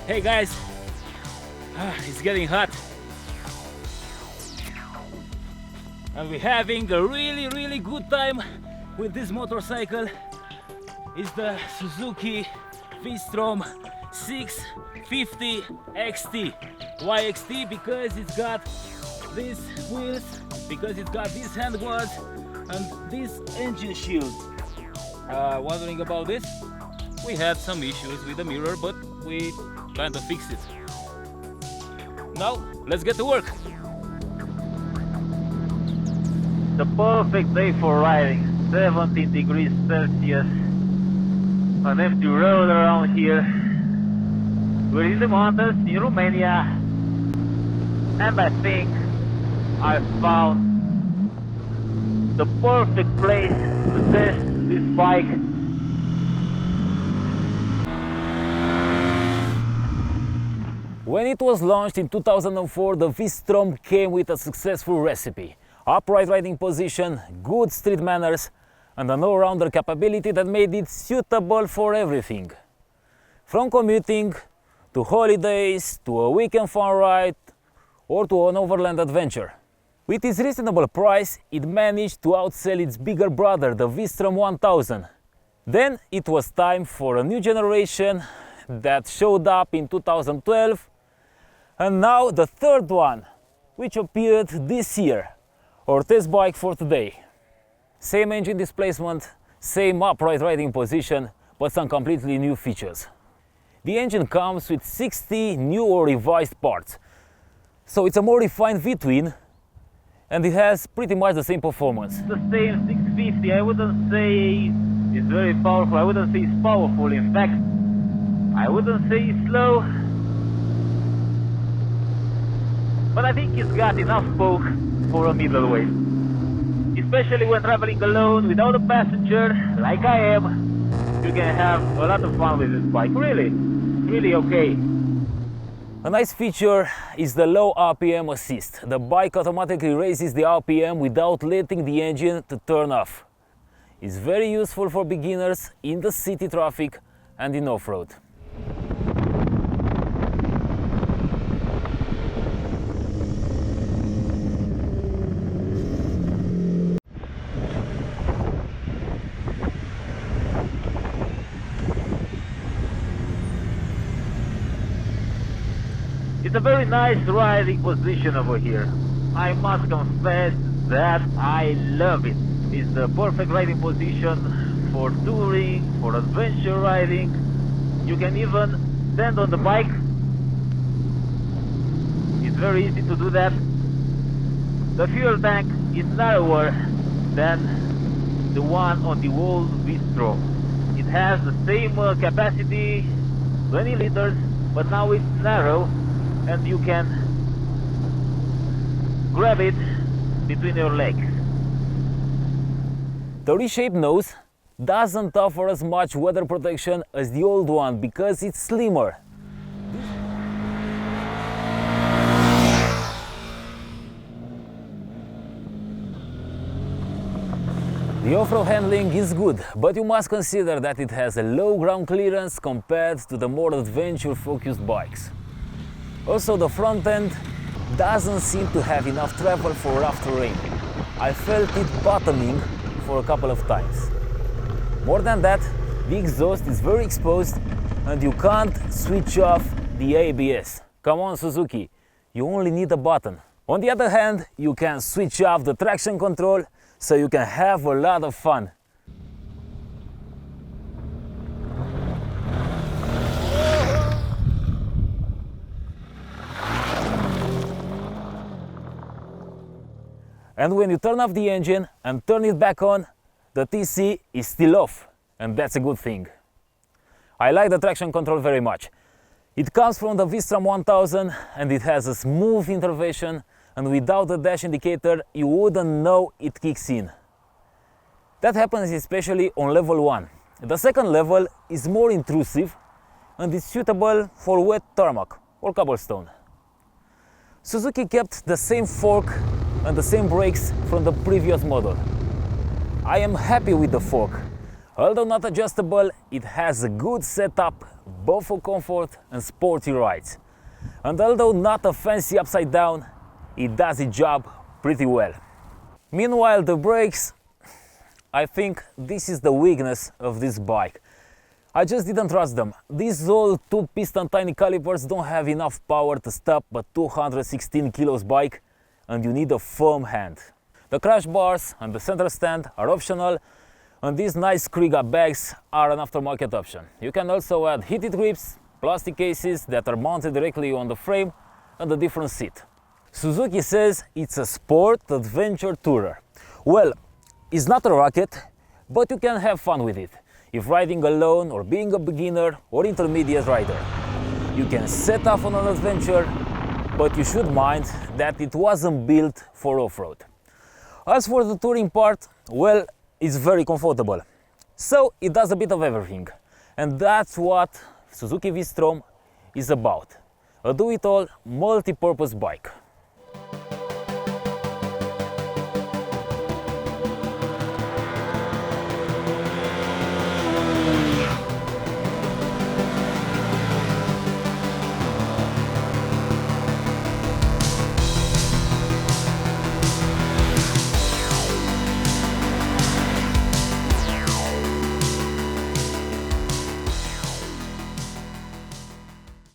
Hey guys, it's getting hot. And we're having a really good time with this motorcycle. It's the Suzuki V-Strom 650 XT. Why XT? Because it's got these wheels, because it's got these handlebars and this engine shield. Wondering about this? We had some issues with the mirror, but we kind of fixed it. Now, let's get to work. The perfect day for riding, 17 degrees Celsius, an empty road around here. We're in the mountains in Romania, and I think I found the perfect place to test this bike. When it was launched in 2004, the V-Strom came with a successful recipe. Upright riding position, good street manners, and an all-rounder capability that made it suitable for everything. From commuting, to holidays, to a weekend fun ride, or to an overland adventure. With its reasonable price, it managed to outsell its bigger brother, the V-Strom 1000. Then it was time for a new generation that showed up in 2012, and now the third one, which appeared this year. Our test bike for today. Same engine displacement, same upright riding position, but some completely new features. The engine comes with 60 new or revised parts, so it's a more refined V-twin, and it has pretty much the same performance. The same 650, I wouldn't say it's very powerful, I wouldn't say it's powerful, in fact, I wouldn't say it's slow, but I think it's got enough spoke for a middleweight. Especially when traveling alone without a passenger, like I am, you can have a lot of fun with this bike. Really okay. A nice feature is the low RPM assist. The bike automatically raises the RPM without letting the engine to turn off. It's very useful for beginners in the city traffic and in off-road. It's a very nice riding position over here. I must confess that I love it. It's the perfect riding position for touring, for adventure riding. You can even stand on the bike. It's very easy to do that. The fuel tank is narrower than the one on the old V-Strom. It has the same capacity, 20 liters, but now it's narrow, and you can grab it between your legs. The reshaped nose doesn't offer as much weather protection as the old one because it's slimmer. The off-road handling is good, but you must consider that it has a low ground clearance compared to the more adventure-focused bikes. Also, the front end doesn't seem to have enough travel for rough terrain. I felt it bottoming for a couple of times. More than that, the exhaust is very exposed and you can't switch off the ABS. Come on, Suzuki, you only need a button. On the other hand, you can switch off the traction control so you can have a lot of fun. And when you turn off the engine and turn it back on, the TC is still off, and that's a good thing. I like the traction control very much. It comes from the V-Strom 1000 and it has a smooth intervention, and without the dash indicator you wouldn't know it kicks in. That happens especially on level 1. The second level is more intrusive and is suitable for wet tarmac or cobblestone. Suzuki kept the same fork and the same brakes from the previous model. I am happy with the fork. Although not adjustable, it has a good setup both for comfort and sporty rides. And although not a fancy upside down, it does its job pretty well. Meanwhile, the brakes, I think this is the weakness of this bike. I just didn't trust them. These old 2-piston tiny calipers don't have enough power to stop a 216 kilos bike, and you need a firm hand. The crash bars and the center stand are optional, and these nice Kriega bags are an aftermarket option. You can also add heated grips, plastic cases that are mounted directly on the frame, and a different seat. Suzuki says it's a sport adventure tourer. Well, it's not a rocket, but you can have fun with it if riding alone or being a beginner or intermediate rider. You can set off on an adventure, but you should mind that it wasn't built for off-road. As for the touring part, well, it's very comfortable. So it does a bit of everything. And that's what Suzuki V-Strom is about. A do-it-all multi-purpose bike.